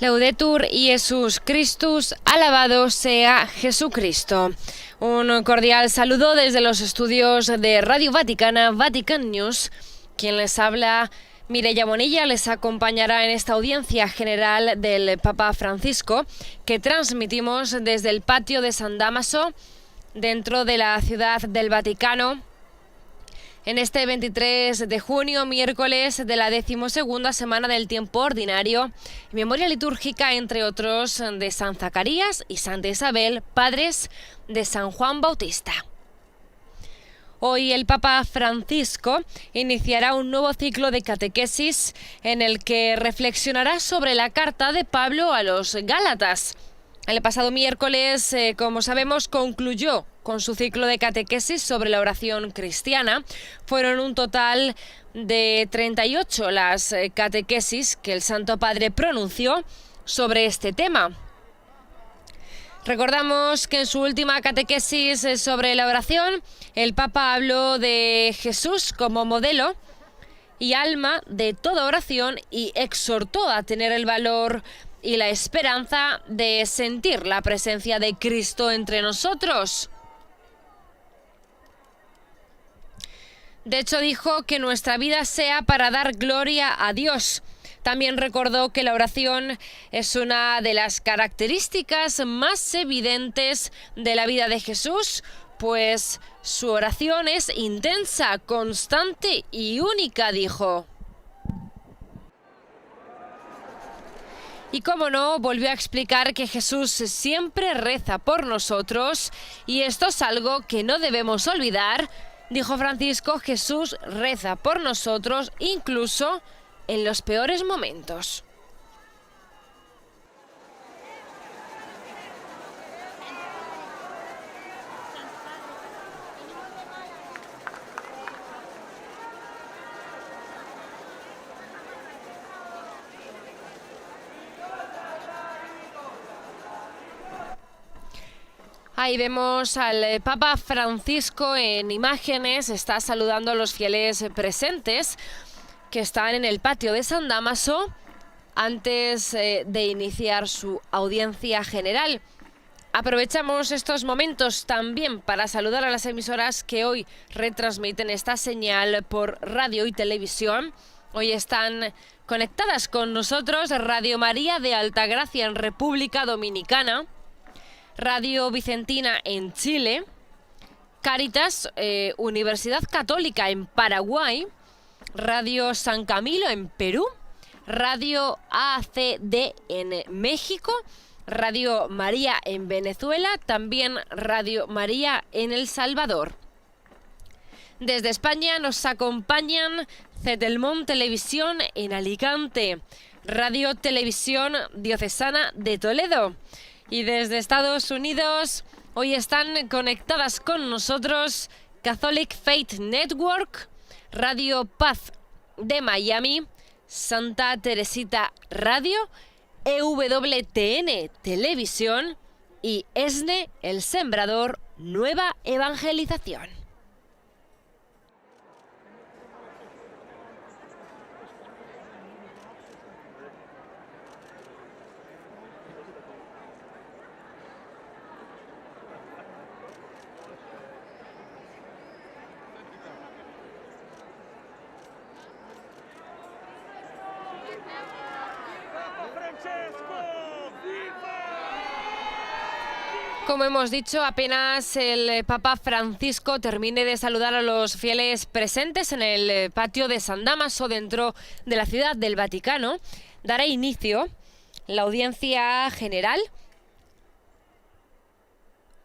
Laudetur Iesus Christus, alabado sea Jesucristo. Un cordial saludo desde los estudios de Radio Vaticana, Vatican News. Quien les habla, Mireia Bonilla, les acompañará en esta audiencia general del Papa Francisco, que transmitimos desde el patio de San Dámaso, dentro de la ciudad del Vaticano, en este 23 de junio, miércoles de la 12ª semana del tiempo ordinario, memoria litúrgica, entre otros, de San Zacarías y Santa Isabel, padres de San Juan Bautista. Hoy el Papa Francisco iniciará un nuevo ciclo de catequesis en el que reflexionará sobre la carta de Pablo a los Gálatas. El pasado miércoles, como sabemos, concluyó con su ciclo de catequesis sobre la oración cristiana. Fueron un total de 38 las catequesis que el Santo Padre pronunció sobre este tema. Recordamos que en su última catequesis sobre la oración, el Papa habló de Jesús como modelo y alma de toda oración y exhortó a tener el valor y la esperanza de sentir la presencia de Cristo entre nosotros. De hecho, dijo que nuestra vida sea para dar gloria a Dios. También recordó que la oración es una de las características más evidentes de la vida de Jesús, pues su oración es intensa, constante y única, dijo. Y cómo no, volvió a explicar que Jesús siempre reza por nosotros y esto es algo que no debemos olvidar. Dijo Francisco, Jesús reza por nosotros incluso en los peores momentos. Ahí vemos al Papa Francisco en imágenes, está saludando a los fieles presentes que están en el patio de San Dámaso antes de iniciar su audiencia general. Aprovechamos estos momentos también para saludar a las emisoras que hoy retransmiten esta señal por radio y televisión. Hoy están conectadas con nosotros Radio María de Altagracia en República Dominicana, Radio Vicentina en Chile, Cáritas Universidad Católica en Paraguay, Radio San Camilo en Perú, Radio ACD en México, Radio María en Venezuela, también Radio María en El Salvador. Desde España nos acompañan Cetelmón Televisión en Alicante, Radio Televisión Diocesana de Toledo. Y desde Estados Unidos hoy están conectadas con nosotros Catholic Faith Network, Radio Paz de Miami, Santa Teresita Radio, EWTN Televisión y ESNE El Sembrador Nueva Evangelización. Como hemos dicho, apenas el Papa Francisco termine de saludar a los fieles presentes en el patio de San Dámaso dentro de la ciudad del Vaticano, dará inicio la audiencia general.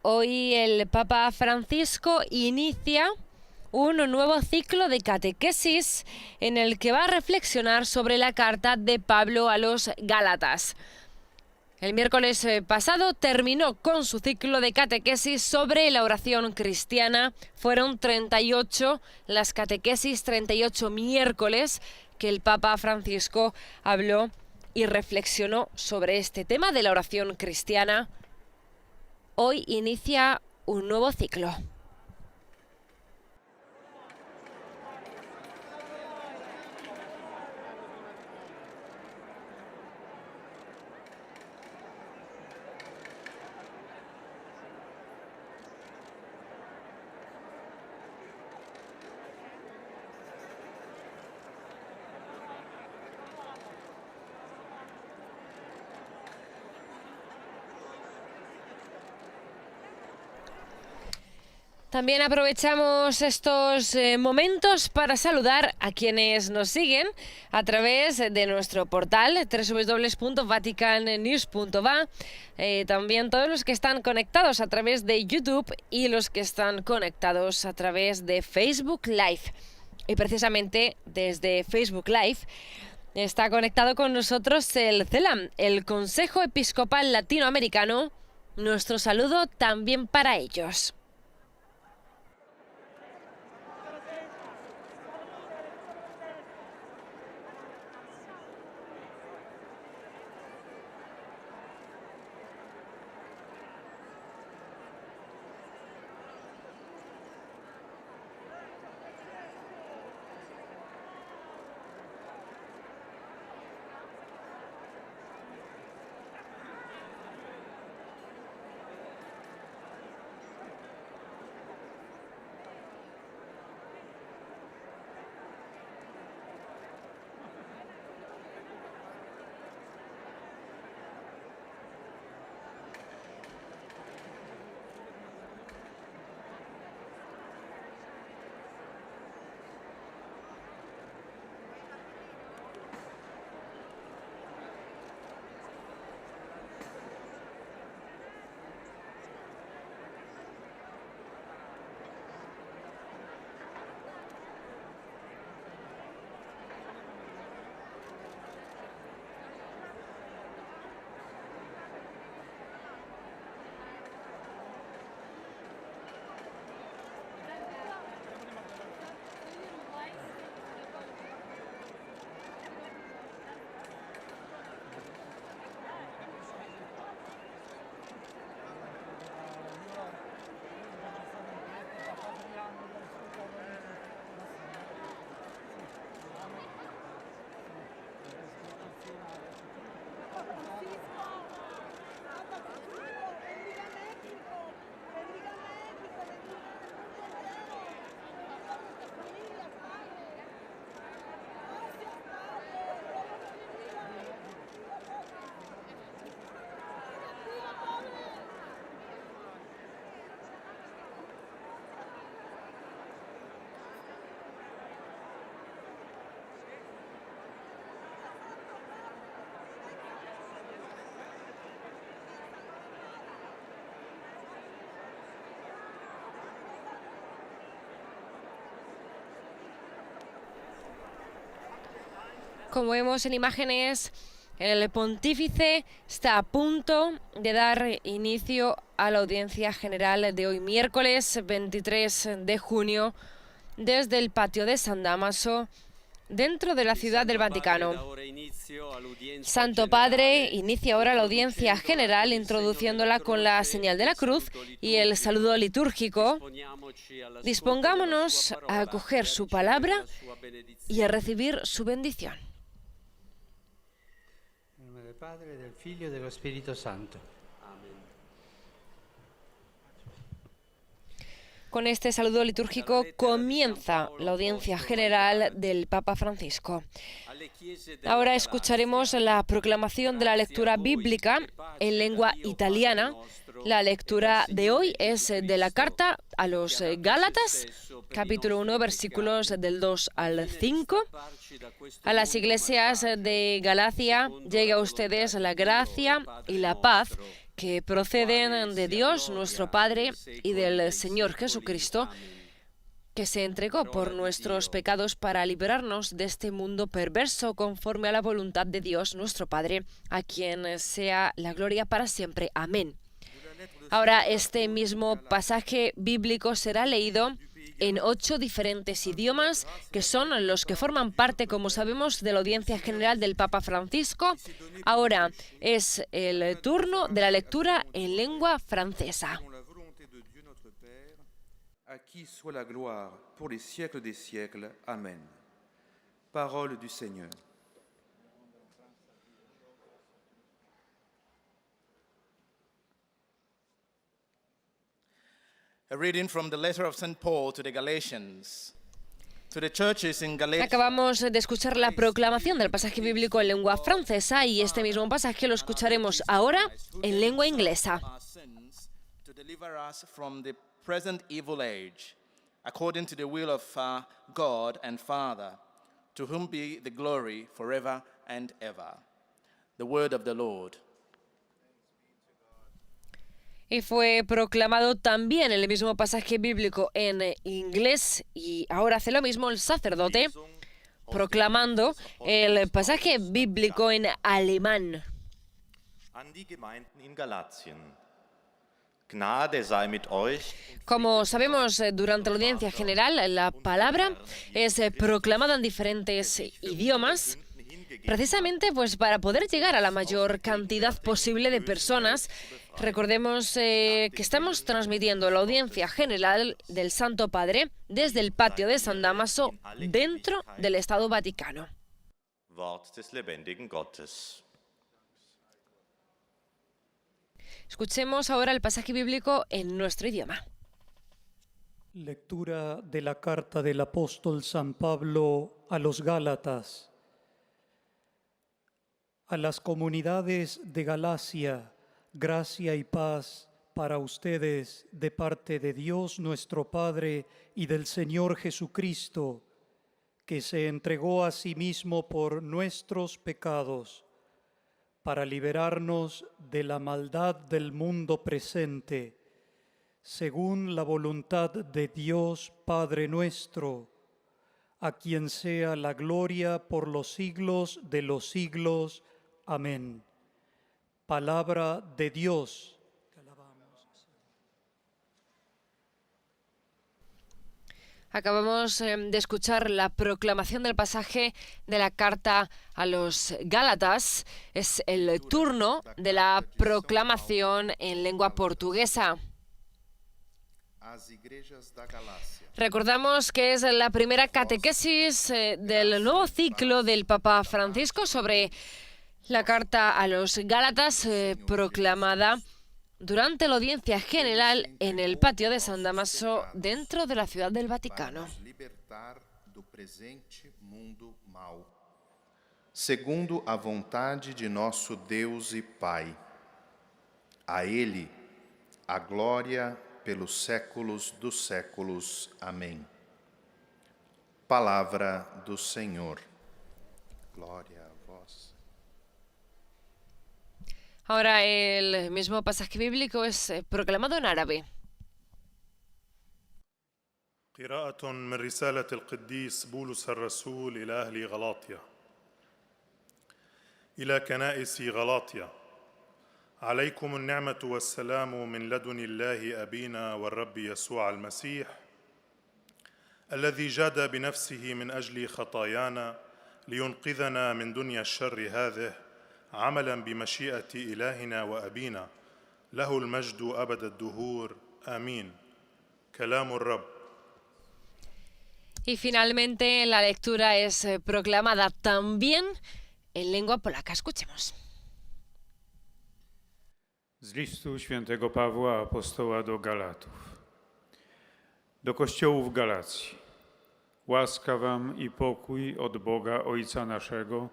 Hoy el Papa Francisco inicia un nuevo ciclo de catequesis en el que va a reflexionar sobre la carta de Pablo a los Gálatas. El miércoles pasado terminó con su ciclo de catequesis sobre la oración cristiana. Fueron 38 las catequesis, 38 miércoles que el Papa Francisco habló y reflexionó sobre este tema de la oración cristiana. Hoy inicia un nuevo ciclo. También aprovechamos estos momentos para saludar a quienes nos siguen a través de nuestro portal www.vaticannews.va. También todos los que están conectados a través de YouTube y los que están conectados a través de Facebook Live. Y precisamente desde Facebook Live está conectado con nosotros el CELAM, el Consejo Episcopal Latinoamericano. Nuestro saludo también para ellos. Como vemos en imágenes, el pontífice está a punto de dar inicio a la audiencia general de hoy, miércoles 23 de junio, desde el patio de San Dámaso, dentro de la Ciudad del Vaticano. Santo Padre inicia ahora la audiencia general, introduciéndola con la señal de la cruz y el saludo litúrgico. Dispongámonos a acoger su palabra y a recibir su bendición. Padre, del Figlio y del Espíritu Santo. Amén. Con este saludo litúrgico comienza la audiencia general del Papa Francisco. Ahora escucharemos la proclamación de la lectura bíblica en lengua italiana. La lectura de hoy es de la carta a los Gálatas, capítulo 1, versículos del 2 al 5. A las iglesias de Galacia llegue a ustedes la gracia y la paz que proceden de Dios nuestro Padre y del Señor Jesucristo, que se entregó por nuestros pecados para liberarnos de este mundo perverso conforme a la voluntad de Dios nuestro Padre, a quien sea la gloria para siempre. Amén. Ahora este mismo pasaje bíblico será leído en 8 diferentes idiomas, que son los que forman parte, como sabemos, de la audiencia general del Papa Francisco. Ahora es el turno de la lectura en lengua francesa. À qui soit la gloire pour les siècles des siècles. Amen. Parole du Seigneur. A reading from the letter of St. Paul to the Galatians. To the churches in Galatia. Acabamos de escuchar la proclamación del pasaje bíblico en lengua francesa y este mismo pasaje lo escucharemos ahora en lengua inglesa. To deliver us from the present evil age, according to the will of God and Father, to whom be the glory forever and ever. The word of the Lord. Y fue proclamado también el mismo pasaje bíblico en inglés, y ahora hace lo mismo el sacerdote, proclamando el pasaje bíblico en alemán. An die Gemeinden in Galatien. Gnade sei mit euch. Como sabemos, durante la audiencia general, la palabra es proclamada en diferentes idiomas, precisamente pues para poder llegar a la mayor cantidad posible de personas. Recordemos que estamos transmitiendo la audiencia general del Santo Padre desde el patio de San Dámaso, dentro del Estado Vaticano. Wort des lebendigen Gottes. Escuchemos ahora el pasaje bíblico en nuestro idioma. Lectura de la carta del apóstol San Pablo a los Gálatas. A las comunidades de Galacia, gracia y paz para ustedes de parte de Dios nuestro Padre y del Señor Jesucristo, que se entregó a sí mismo por nuestros pecados, para liberarnos de la maldad del mundo presente, según la voluntad de Dios Padre nuestro, a quien sea la gloria por los siglos de los siglos. Amén. Palabra de Dios. Acabamos de escuchar la proclamación del pasaje de la carta a los Gálatas. Es el turno de la proclamación en lengua portuguesa. Recordamos que es la primera catequesis del nuevo ciclo del Papa Francisco sobre la carta a los Gálatas, proclamada durante la audiencia general en el patio de San Dámaso, dentro de la Ciudad del Vaticano. Segundo a vontade de nosso Deus e Pai. A Ele a glória pelos séculos dos séculos. Amém. Palavra do Senhor. Glória a vós. Ahora el mismo pasaje bíblico es proclamado en árabe. قراءة من رسالة القديس بولس الرسول إلى أهل غلاطيا. إلى كنائس غلاطيا، عليكم النعمة والسلام من لدن الله أبينا والرب يسوع المسيح، الذي جاد بنفسه من أجل خطايانا لينقذنا من دنيا الشر هذه، عملا بمشيئة إلهنا وأبينا، له المجد أبد الدهور. آمين. كلام الرب. Y finalmente la lectura es proclamada también en lengua polaca. Escuchemos. Z listu świętego Pawła apostoła do Galatów. Do kościołów w Galacji. Łaska wam i pokój od Boga Ojca naszego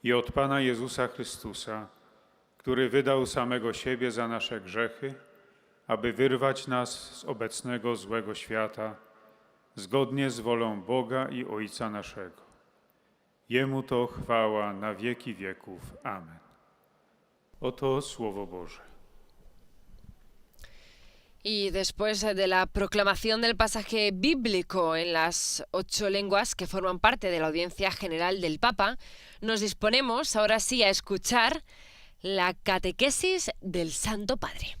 i od Pana Jezusa Chrystusa, który wydał samego siebie za nasze grzechy, aby wyrwać nas z obecnego złego świata, zgodnie z wolą Boga i Ojca naszego. Jemu to chwała na wieki wieków. Amen. Oto Słowo Boże. Y después de la proclamación del pasaje bíblico en las 8 lenguas que forman parte de la audiencia general del Papa, nos disponemos ahora sí a escuchar la catequesis del Santo Padre.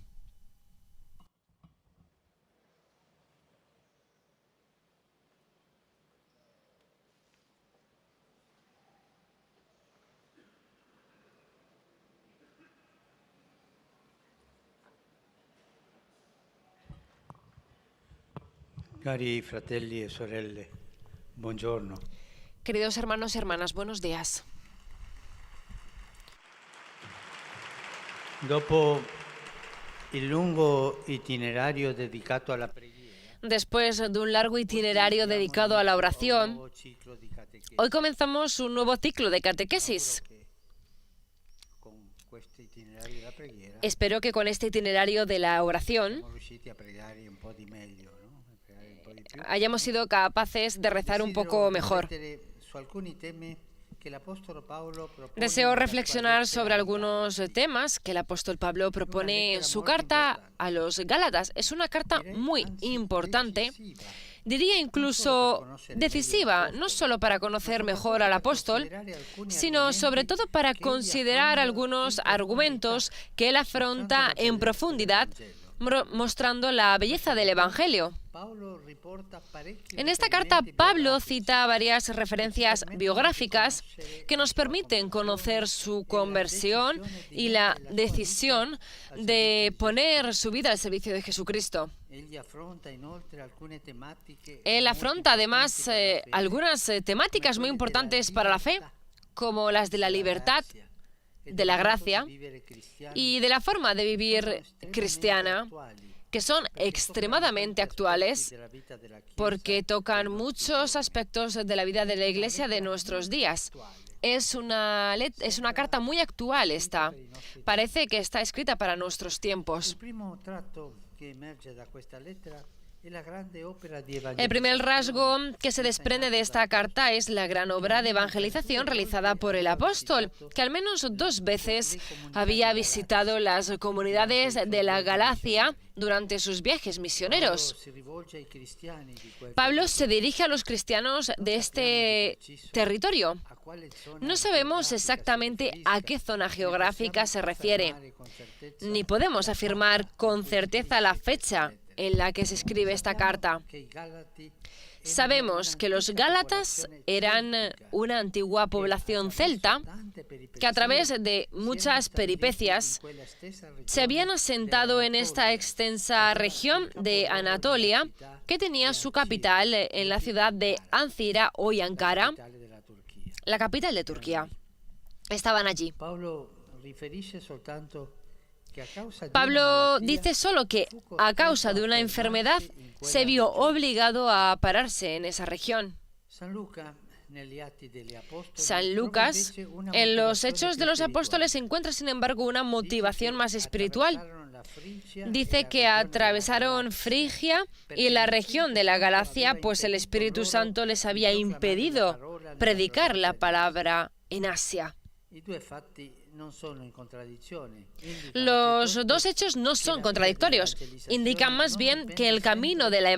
Cari fratelli e sorelle, buongiorno. Queridos hermanos y hermanas, buenos días. Dopo il lungo itinerario dedicato alla preghiera, Después de un largo itinerario dedicado a la oración, hoy comenzamos un nuevo ciclo de catequesis questo itinerario della preghiera Espero que con este itinerario de la oración siamo riusciti a pregare un po' di meglio, no? A pregare un po' di più. hayamos sido capaces de rezar un poco mejor. Riflettere su alcuni temi che l'Apostolo Paolo propone Deseo nella sua reflexionar lettera sobre ai algunos Galati. temas que el apóstol Pablo propone en su carta a los Gálatas. Es una carta muy importante, diría incluso decisiva, no solo para conocer mejor al apóstol, sino sobre todo para considerar algunos argumentos que él afronta en profundidad, mostrando la belleza del Evangelio. Paolo riporta parecchi En esta carta, Pablo cita varias referencias biográficas que nos permiten conocer su conversión y la decisión de poner su vida al servicio de Jesucristo. egli affronta inoltre alcune tematiche Él afronta además algunas temáticas muy importantes para la fe, como las de la libertad, de la gracia y de la forma de vivir cristiana, que son extremadamente actuales porque tocan muchos aspectos de la vida de la Iglesia de nuestros días. Es una carta muy actual esta. Parece que está escrita para nuestros tiempos. Il primo tratto che emerge da questa lettera è la grande opera di El primer rasgo que se desprende de esta carta es la gran obra de evangelización realizada por el apóstol, que al menos 2 veces había visitado las comunidades de la Galacia durante sus viajes misioneros. si rivolge ai cristiani di quel Pablo se dirige a los cristianos de este territorio. a quale zona No sabemos exactamente a qué zona geográfica se refiere, con certezza ni podemos afirmar con certeza la fecha en la que se escribe esta carta. che i Galati Sabemos que los Gálatas eran una antigua población celta que a través de muchas peripecias quella stessa se habían asentado en esta extensa región de Anatolia, que tenía su capital en la ciudad de Ancira, hoy Ankara, regione della Turchia. la capital de Turquía. Estaban allí. Paolo riferisce soltanto che a causa di Pablo una malattia dice solo que a causa de una enfermedad se vio obligado a pararse en esa región. San Luca, negli Atti degli Apostoli, San trova Lucas, invece una en los motivazione Hechos più de los spirituale. Apóstoles se encuentra, sin embargo, una motivación más espiritual. Attraversarono la Frigia e Dice la que regione atravesaron Frigia y la región de la Galacia, pues el Espíritu Santo les había impedido predicar la palabra en Asia. I due fatti non sono in contraddizione. Los 2 hechos no son contradictorios, indican más bien que el camino de la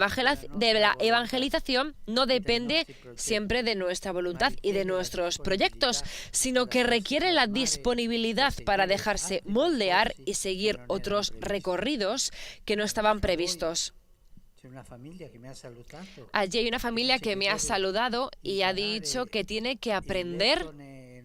evangelización no depende siempre de nuestra voluntad y de nuestros proyectos, sino que requiere la disponibilidad para dejarse moldear y seguir otros recorridos que no estaban previstos. C'è una famiglia che mi ha salutato. Allí hay una familia que me ha saludado y ha dicho que tiene que aprender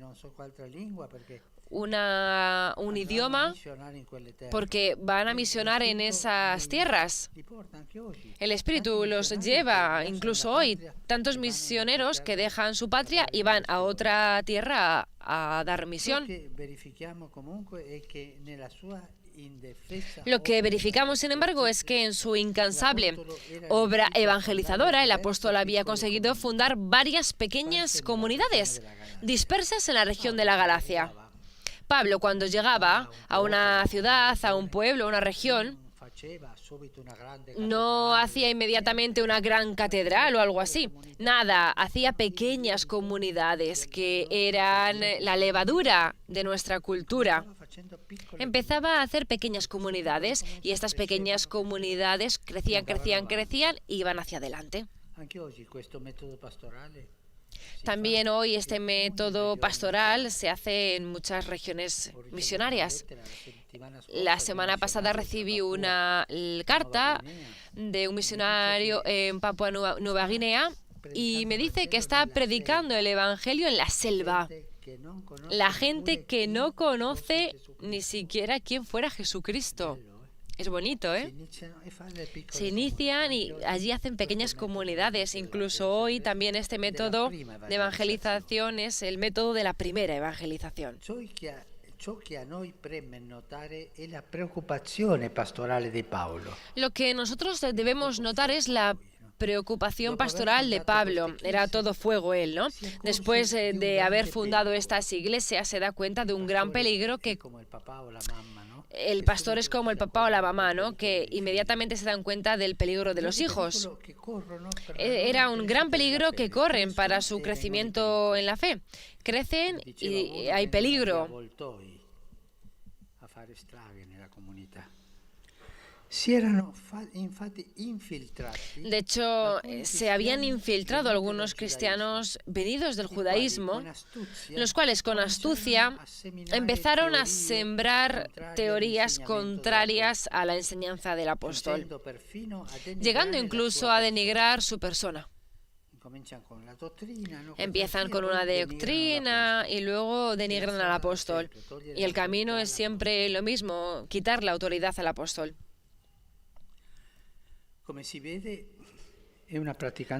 Non so qualche lingua perché un idioma missionare in quelle terre. porque van a misionar en esas tierras. Li porta anche oggi. El Espíritu los lleva incluso hoy. Tantos misioneros que dejan su patria y van a otra tierra a dar Ciò misión. che verifichiamo comunque è che nella sua indefesa Lo que verificamos, sin embargo, es que en su incansable obra evangelizadora, el apóstol había conseguido fundar varias pequeñas comunidades dispersas en la región de la Galacia. Pablo, cuando llegaba a una ciudad, a un pueblo, a una región, faceva subito una grande no hacía inmediatamente una gran catedral o algo así. Nada, hacía pequeñas comunidades que eran la levadura de nuestra cultura. facendo piccole Empezaba a hacer pequeñas comunidades y estas pequeñas comunidades crecían y iban hacia adelante. anche oggi questo metodo pastorale También hoy este método pastoral se hace en muchas regiones misionarias. La semana pasada recibí una carta de un misionario en Papua Nueva Guinea y me dice que está predicando el Evangelio en la selva. che non conosce La gente que no conoce ni siquiera quién fuera Jesucristo. Es bonito, ¿eh? iniziano e fanno le piccole Se inician y allí hacen pequeñas comunidades. Incluso hoy también este método de evangelización es el método de la primera evangelización. ciò che a noi preme notare è la preoccupazione pastorale di Paolo. Lo que nosotros debemos notar es la preocupación pastoral de Pablo. Era todo fuego él, ¿no? Después de haber fundado estas iglesias, se da cuenta de un gran peligro que el pastor es como el papá o la mamá, ¿no? Que inmediatamente se dan cuenta del peligro de los hijos. Era un gran peligro que corren para su crecimiento en la fe. Crecen y hay peligro. De hecho, se habían infiltrado algunos cristianos venidos del judaísmo, los cuales con astucia empezaron a sembrar teorías contrarias a la enseñanza del apóstol, llegando incluso a denigrar su persona. Empiezan con una doctrina y luego denigran al apóstol. Y el camino es siempre lo mismo, quitar la autoridad al apóstol.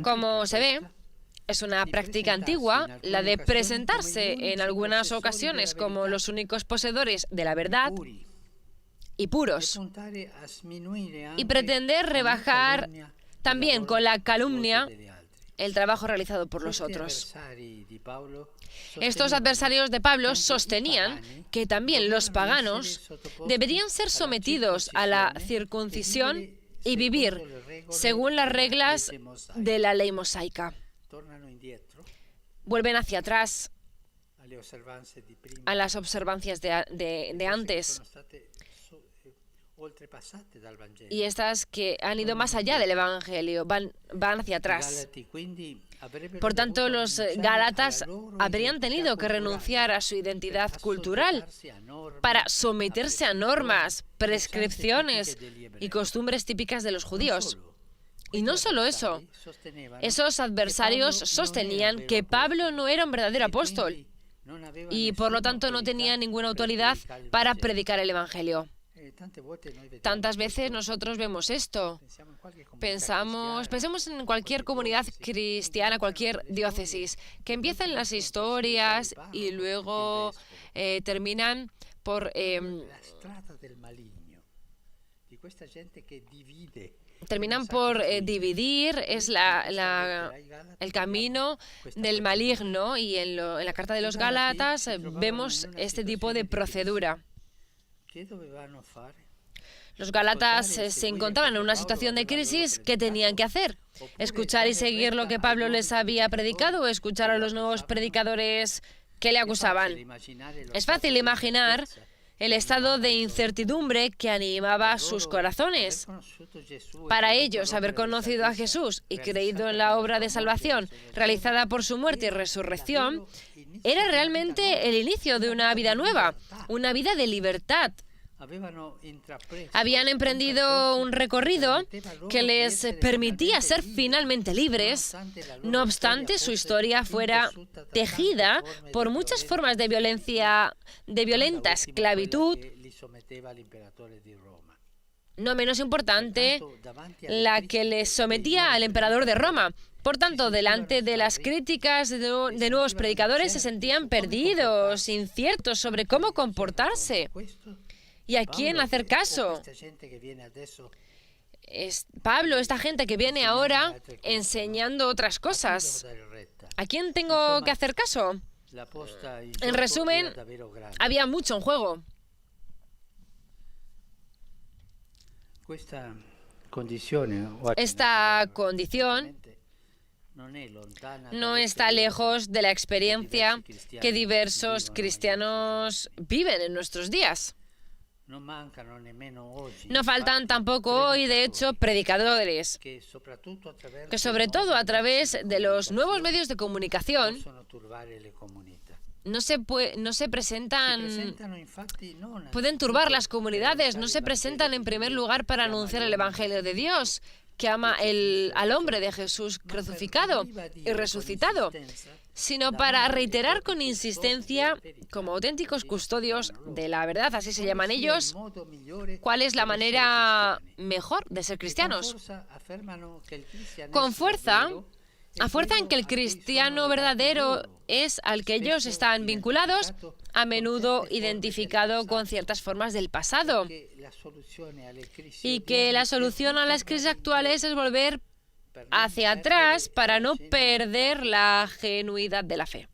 Como se ve, es una práctica antigua, la de presentarse en algunas ocasiones como los únicos poseedores de la verdad y puros, y pretender rebajar también con la calumnia el trabajo realizado por los otros. Estos adversarios de Pablo sostenían que también los paganos deberían ser sometidos a la circuncisión y vivir según las reglas de la ley mosaica. Vuelven hacia atrás a las observancias de antes, y estas que han ido más allá del Evangelio, van hacia atrás. Por tanto, los gálatas habrían tenido que renunciar a su identidad cultural para someterse a normas, prescripciones y costumbres típicas de los judíos. Y no solo eso, esos adversarios sostenían que Pablo no era un verdadero apóstol y por lo tanto no tenía ninguna autoridad para predicar el Evangelio. Tantas veces nosotros vemos esto. Pensemos en cualquier comunidad cristiana, cualquier diócesis, que empiezan las historias y luego terminan por dividir, es el camino del maligno, y en la carta de los Gálatas vemos este tipo de procedura. Los gálatas se encontraban en una situación de crisis. ¿Qué tenían que hacer? ¿Escuchar y seguir lo que Pablo les había predicado o escuchar a los nuevos predicadores que le acusaban? Es fácil imaginar el estado de incertidumbre que animaba sus corazones. Para ellos, haber conocido a Jesús y creído en la obra de salvación realizada por su muerte y resurrección era realmente el inicio de una vida nueva, una vida de libertad. Habían emprendido un recorrido que les permitía ser finalmente libres, no obstante su historia fuera tejida por muchas formas de violencia, de violenta esclavitud, no menos importante, la que les sometía al emperador de Roma. Por tanto, delante de las críticas de nuevos predicadores se sentían perdidos, inciertos sobre cómo comportarse y a quién hacer caso. Pablo, esta gente que viene ahora enseñando otras cosas, ¿a quién tengo que hacer caso? En resumen, había mucho en juego. Esta condición no está lejos de la experiencia que diversos cristianos viven en nuestros días. No faltan tampoco hoy, de hecho, predicadores que sobre todo a través de los nuevos medios de comunicación no se presentan, pueden turbar las comunidades, no se presentan en primer lugar para anunciar el Evangelio de Dios, que ama al hombre de Jesús crucificado y resucitado, sino para reiterar con insistencia, como auténticos custodios de la verdad, así se llaman ellos, cuál es la manera mejor de ser cristianos. Con fuerza, afuerzan que el cristiano verdadero es al que ellos están vinculados, a menudo identificado con ciertas formas del pasado, y que la solución a las crisis actuales es volver hacia atrás para no perder la genuidad de la fe.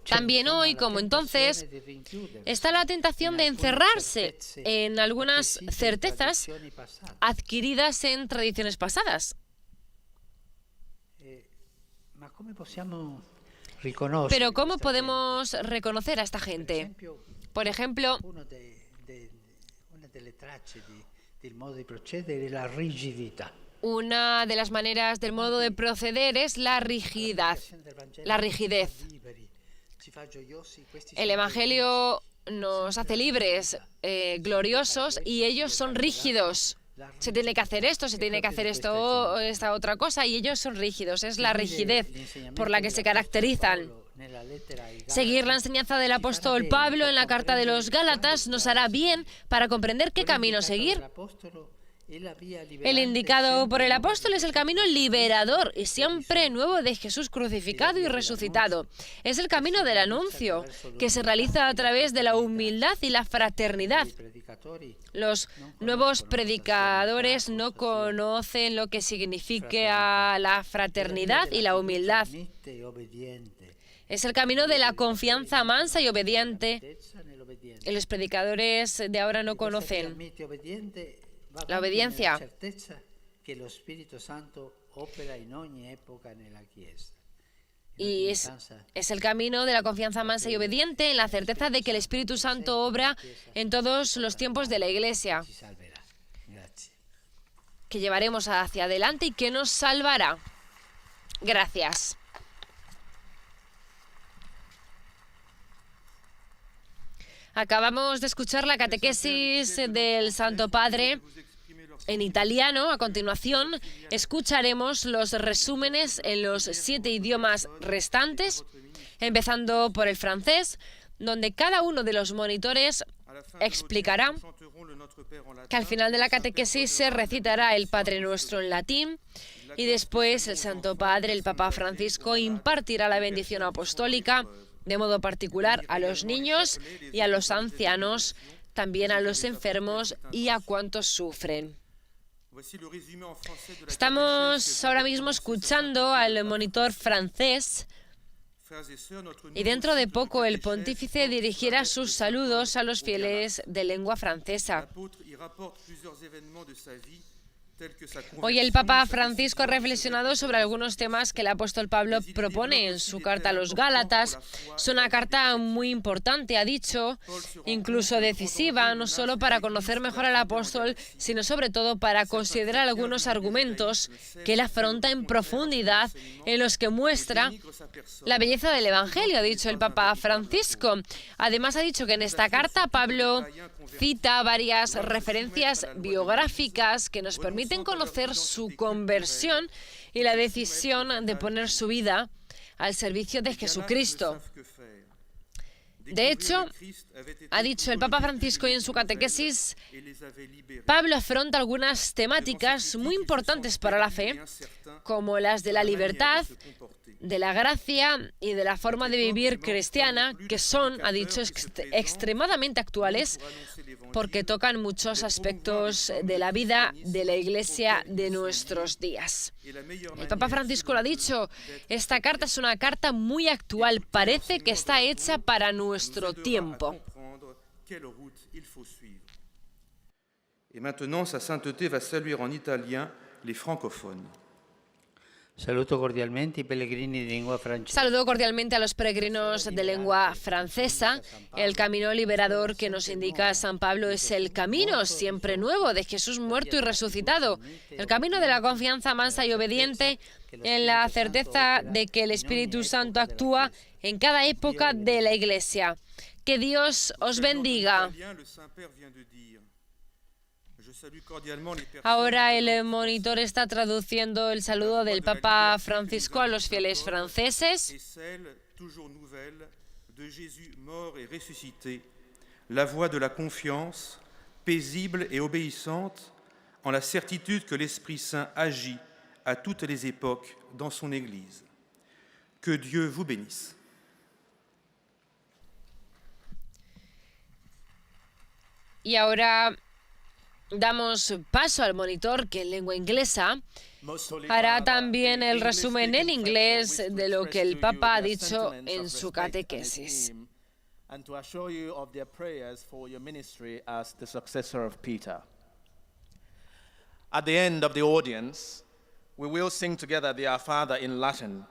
También hoy, como entonces, está la tentación de encerrarse en algunas certezas adquiridas en tradiciones pasadas. Pero ¿cómo podemos reconocer a esta gente? Por ejemplo, una de las maneras del modo de proceder es la rigidez. El Evangelio nos hace libres, gloriosos, y ellos son rígidos. Se tiene que hacer esto, se tiene que hacer esto, esta otra cosa, y ellos son rígidos. Es la rigidez por la que se caracterizan. Seguir la enseñanza del apóstol Pablo en la carta de los Gálatas nos hará bien para comprender qué camino seguir. El indicado por el apóstol es el camino liberador y siempre nuevo de Jesús crucificado y resucitado. Es el camino del anuncio, que se realiza a través de la humildad y la fraternidad. Los nuevos predicadores no conocen lo que significa la fraternidad y la humildad. Es el camino de la confianza mansa y obediente. Y los predicadores de ahora no conocen la obediencia. Y es el camino de la confianza mansa y obediente en la certeza de que el Espíritu Santo obra en todos los tiempos de la Iglesia, que llevaremos hacia adelante y que nos salvará. Gracias. Acabamos de escuchar la catequesis del Santo Padre en italiano. A continuación, escucharemos los resúmenes en los 7 idiomas restantes, empezando por el francés, donde cada uno de los monitores explicará que al final de la catequesis se recitará el Padre Nuestro en latín y después el Santo Padre, el Papa Francisco, impartirá la bendición apostólica, de modo particular a los niños y a los ancianos, también a los enfermos y a cuantos sufren. Estamos ahora mismo escuchando al monitor francés y dentro de poco el pontífice dirigirá sus saludos a los fieles de lengua francesa. Hoy el Papa Francisco ha reflexionado sobre algunos temas que el apóstol Pablo propone en su carta a los Gálatas. Es una carta muy importante, ha dicho, incluso decisiva, no solo para conocer mejor al apóstol, sino sobre todo para considerar algunos argumentos que él afronta en profundidad, en los que muestra la belleza del Evangelio, ha dicho el Papa Francisco. Además ha dicho que en esta carta Pablo cita varias referencias biográficas que nos permiten conocer su conversión y la decisión de poner su vida al servicio de Jesucristo. De hecho, ha dicho el Papa Francisco y en su catequesis, Pablo afronta algunas temáticas muy importantes para la fe, como las de la libertad, de la gracia y de la forma de vivir cristiana, que son, ha dicho, extremadamente actuales porque tocan muchos aspectos de la vida de la Iglesia de nuestros días. El Papa Francisco lo ha dicho, esta carta es una carta muy actual, parece que está hecha para nuestro tiempo. Et maintenant, sa sainteté va saluer en italien les francophones. Saludo cordialmente a los peregrinos de lengua francesa. El camino liberador que nos indica San Pablo es el camino siempre nuevo de Jesús muerto y resucitado. El camino de la confianza mansa y obediente en la certeza de que el Espíritu Santo actúa en cada época de la Iglesia. Que Dios os bendiga. Ahora el monitor está traduciendo el saludo del Papa Francisco a los fieles franceses. La voix de la confiance, paisible et obéissante, en la certitude que l'Esprit Saint agit à toutes les époques dans son Église. Que Dieu vous bénisse. Y ahora damos paso al monitor que en lengua inglesa hará también el resumen en inglés de lo que el Papa ha dicho en su catequesis. And to assure you of their prayers for your ministry as the successor of Peter. At the end of the audience, we will sing together the Our Father in Latin.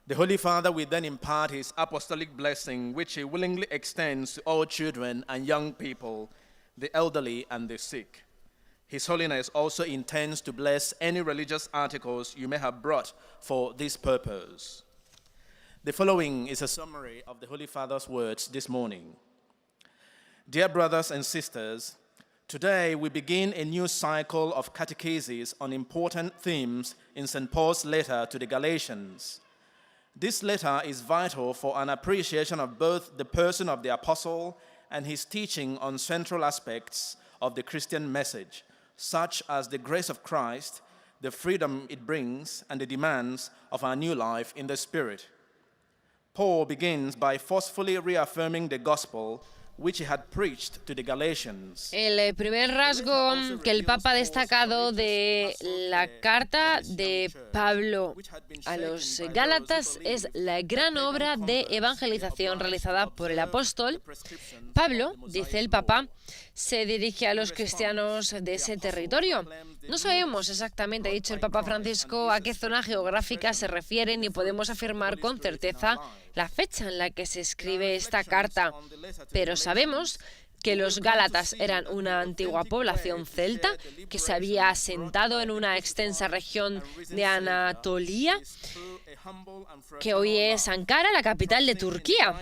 The Holy Father will then impart his apostolic blessing, which he willingly extends to all children and young people, the elderly and the sick. His Holiness also intends to bless any religious articles you may have brought for this purpose. The following is a summary of the Holy Father's words this morning. Dear brothers and sisters, today we begin a new cycle of catecheses on important themes in St. Paul's letter to the Galatians. This letter is vital for an appreciation of both the person of the apostle and his teaching on central aspects of the Christian message, such as the grace of Christ, the freedom it brings, and the demands of our new life in the Spirit. Paul begins by forcefully reaffirming the gospel which he had preached to the Galatians. El primer rasgo que el Papa ha destacado de la carta de Pablo a los Gálatas es la gran obra de evangelización realizada por el apóstol. Pablo, dice el Papa, se dirige a los cristianos de ese territorio. No sabemos exactamente, ha dicho el Papa Francisco, a qué zona geográfica se refiere, ni podemos afirmar con certeza la fecha en la que se escribe esta carta, pero sabemos que los Gálatas eran una antigua población celta que se había asentado en una extensa región de Anatolia, que hoy es Ankara, la capital de Turquía.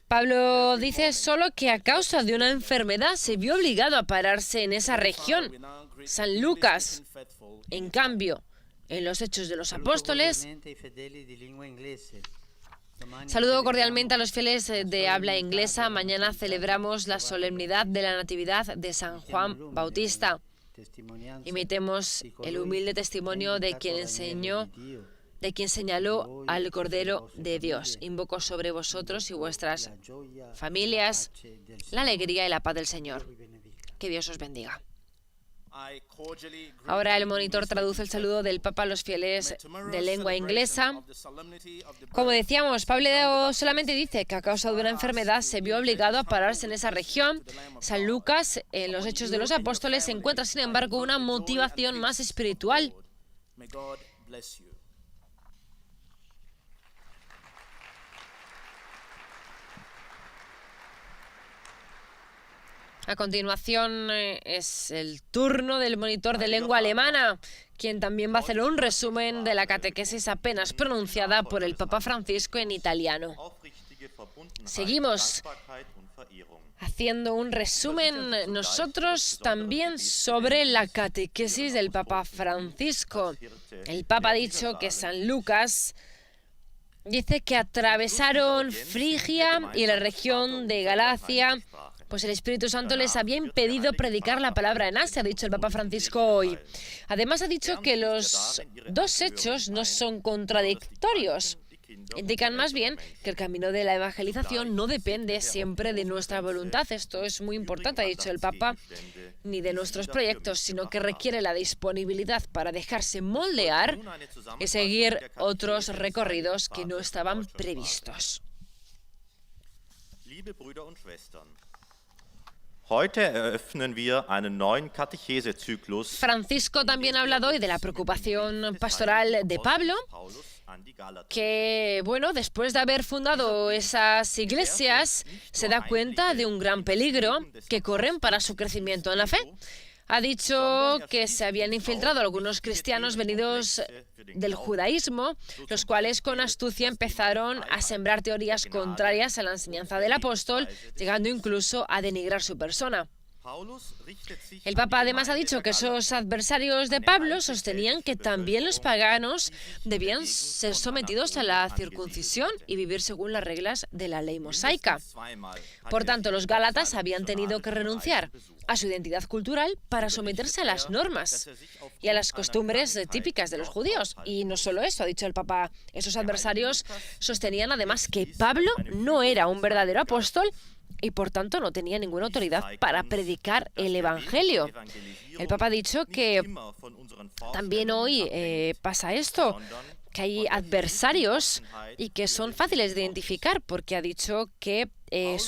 Pablo dice solo que a causa de una enfermedad se vio obligado a pararse en esa región. San Lucas, en cambio, en los Hechos de los Apóstoles, saludo cordialmente a los fieles de habla inglesa. Mañana celebramos la solemnidad de la Natividad de San Juan Bautista. Imitemos el humilde testimonio de quien señaló al Cordero de Dios. Invoco sobre vosotros y vuestras familias la alegría y la paz del Señor. Que Dios os bendiga. Ahora el monitor traduce el saludo del Papa a los fieles de lengua inglesa. Como decíamos, Pablo solamente dice que a causa de una enfermedad se vio obligado a pararse en esa región. San Lucas, en los Hechos de los Apóstoles, encuentra, sin embargo, una motivación más espiritual. A continuación es el turno del monitor de lengua alemana, quien también va a hacer un resumen de la catequesis apenas pronunciada por el Papa Francisco en italiano. Seguimos haciendo un resumen nosotros también sobre la catequesis del Papa Francisco. El Papa ha dicho que San Lucas dice que atravesaron Frigia y la región de Galacia, pues el Espíritu Santo les había impedido predicar la palabra en Asia, ha dicho el Papa Francisco hoy. Además ha dicho que los dos hechos no son contradictorios. Indican más bien que el camino de la evangelización no depende siempre de nuestra voluntad. Esto es muy importante, ha dicho el Papa, ni de nuestros proyectos, sino que requiere la disponibilidad para dejarse moldear y seguir otros recorridos que no estaban previstos. Heute eröffnen wir einen neuen Katechesezyklus. Francisco también ha hablado hoy de la preocupación pastoral de Pablo, que, bueno, después de haber fundado esas iglesias, se da cuenta de un gran peligro que corren para su crecimiento en la fe. Ha dicho que se habían infiltrado algunos cristianos venidos del judaísmo, los cuales con astucia empezaron a sembrar teorías contrarias a la enseñanza del apóstol, llegando incluso a denigrar su persona. El Papa además ha dicho que esos adversarios de Pablo sostenían que también los paganos debían ser sometidos a la circuncisión y vivir según las reglas de la ley mosaica. Por tanto, los gálatas habían tenido que renunciar a su identidad cultural para someterse a las normas y a las costumbres típicas de los judíos. Y no solo eso, ha dicho el Papa, esos adversarios sostenían además que Pablo no era un verdadero apóstol y por tanto no tenía ninguna autoridad para predicar el Evangelio. El Papa ha dicho que también hoy pasa esto, que hay adversarios y que son fáciles de identificar, porque ha dicho que se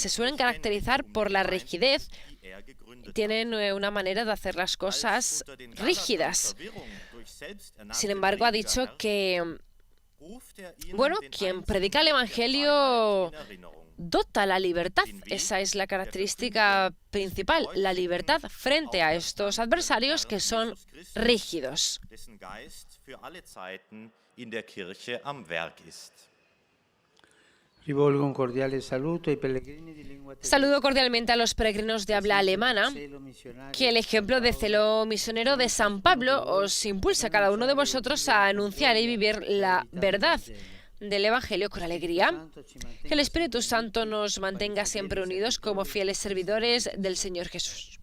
suelen caracterizar por la rigidez, tienen una manera de hacer las cosas rígidas. Sin embargo, ha dicho que, bueno, quien predica el Evangelio dota la libertad. Esa es la característica principal, la libertad frente a estos adversarios que son rígidos. Rivolgo un cordiale saluto ai pellegrini di lingua tedesca. Saludo cordialmente a los peregrinos de habla alemana, que el ejemplo de celo misionero de San Pablo os impulsa a cada uno de vosotros a anunciar y vivir la verdad del Evangelio con alegría. Que el Espíritu Santo nos mantenga siempre unidos como fieles servidores del Señor Jesús.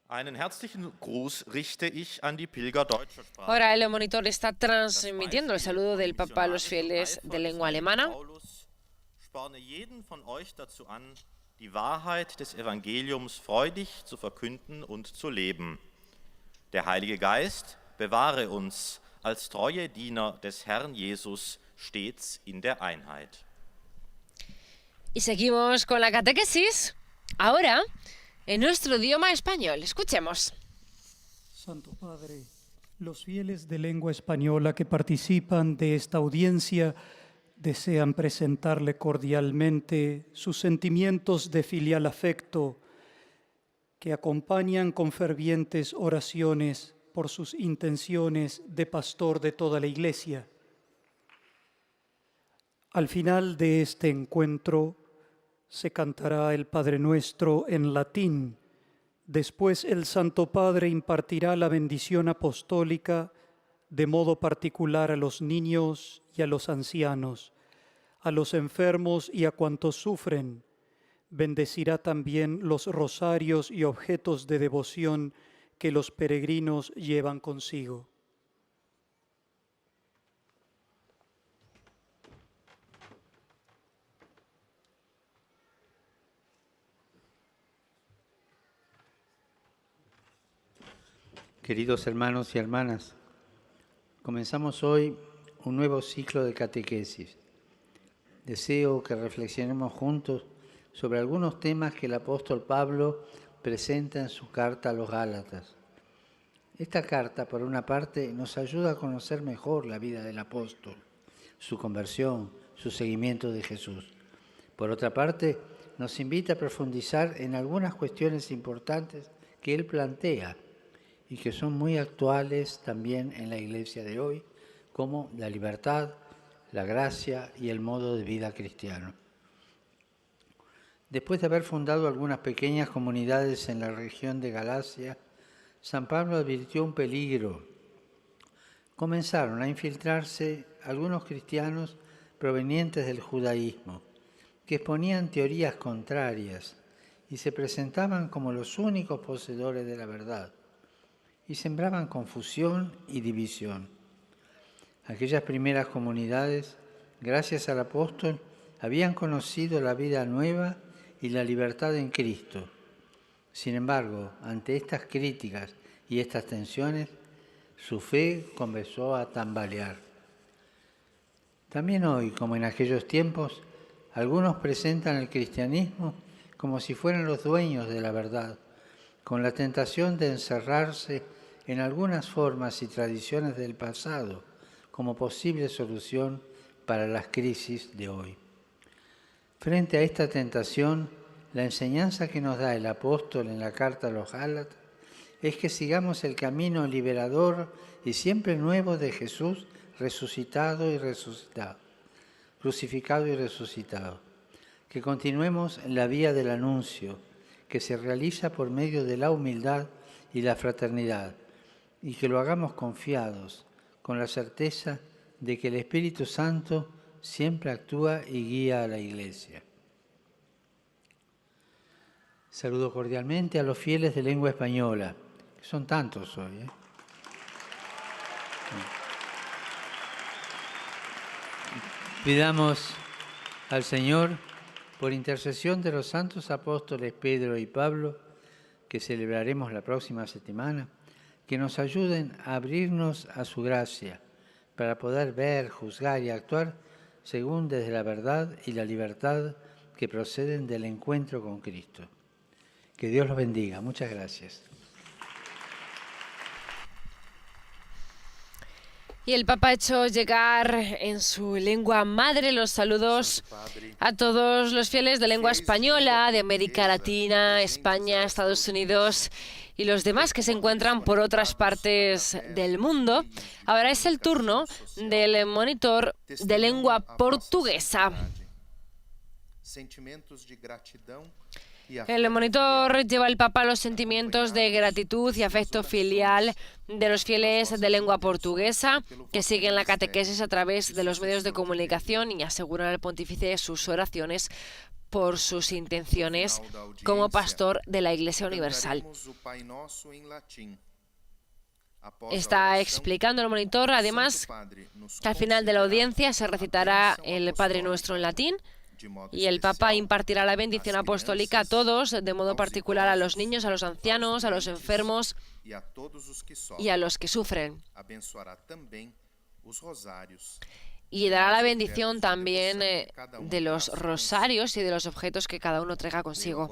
Einen herzlichen Gruß richte ich an die Pilger deutscher Sprache. Ahora el monitor está transmitiendo el saludo del Papa a los fieles de lengua alemana. Paulus sporne jeden von euch dazu an, die Wahrheit des Evangeliums freudig zu verkünden und zu leben. Der Heilige Geist bewahre uns als treue Diener des Herrn Jesus stets in der Einheit. Y seguimos con la catequesis. Ahora, en nuestro idioma español. Escuchemos. Santo Padre, los fieles de lengua española que participan de esta audiencia desean presentarle cordialmente sus sentimientos de filial afecto que acompañan con fervientes oraciones por sus intenciones de pastor de toda la Iglesia. Al final de este encuentro se cantará el Padre Nuestro en latín. Después el Santo Padre impartirá la bendición apostólica de modo particular a los niños y a los ancianos, a los enfermos y a cuantos sufren. Bendecirá también los rosarios y objetos de devoción que los peregrinos llevan consigo. Queridos hermanos y hermanas, comenzamos hoy un nuevo ciclo de catequesis. Deseo que reflexionemos juntos sobre algunos temas que el apóstol Pablo presenta en su carta a los Gálatas. Esta carta, por una parte, nos ayuda a conocer mejor la vida del apóstol, su conversión, su seguimiento de Jesús. Por otra parte, nos invita a profundizar en algunas cuestiones importantes que él plantea y que son muy actuales también en la Iglesia de hoy, como la libertad, la gracia y el modo de vida cristiano. Después de haber fundado algunas pequeñas comunidades en la región de Galacia, San Pablo advirtió un peligro. Comenzaron a infiltrarse algunos cristianos provenientes del judaísmo, que exponían teorías contrarias y se presentaban como los únicos poseedores de la verdad, y sembraban confusión y división. Aquellas primeras comunidades, gracias al apóstol, habían conocido la vida nueva y la libertad en Cristo. Sin embargo, ante estas críticas y estas tensiones, su fe comenzó a tambalear. También hoy, como en aquellos tiempos, algunos presentan el cristianismo como si fueran los dueños de la verdad, con la tentación de encerrarse en algunas formas y tradiciones del pasado como posible solución para las crisis de hoy. Frente a esta tentación, la enseñanza que nos da el apóstol en la carta a los Gálatas es que sigamos el camino liberador y siempre nuevo de Jesús resucitado y resucitado, crucificado y resucitado. Que continuemos en la vía del anuncio, que se realiza por medio de la humildad y la fraternidad, y que lo hagamos confiados, con la certeza de que el Espíritu Santo siempre actúa y guía a la Iglesia. Saludo cordialmente a los fieles de lengua española, que son tantos hoy. Pidamos al Señor por intercesión de los santos apóstoles Pedro y Pablo, que celebraremos la próxima semana, que nos ayuden a abrirnos a su gracia para poder ver, juzgar y actuar según desde la verdad y la libertad que proceden del encuentro con Cristo. Que Dios los bendiga. Muchas gracias. Y el Papa ha hecho llegar en su lengua madre los saludos a todos los fieles de lengua española, de América Latina, España, Estados Unidos y los demás que se encuentran por otras partes del mundo. Ahora es el turno del monitor de lengua portuguesa. El monitor lleva al Papa los sentimientos de gratitud y afecto filial de los fieles de lengua portuguesa que siguen la catequesis a través de los medios de comunicación y aseguran al pontífice sus oraciones por sus intenciones como pastor de la Iglesia Universal. Está explicando el monitor, además, que al final de la audiencia se recitará el Padre Nuestro en latín, y el Papa impartirá la bendición apostólica a todos, de modo particular a los niños, a los ancianos, a los enfermos y a los que sufren. Y dará la bendición también de los rosarios y de los objetos que cada uno traiga consigo.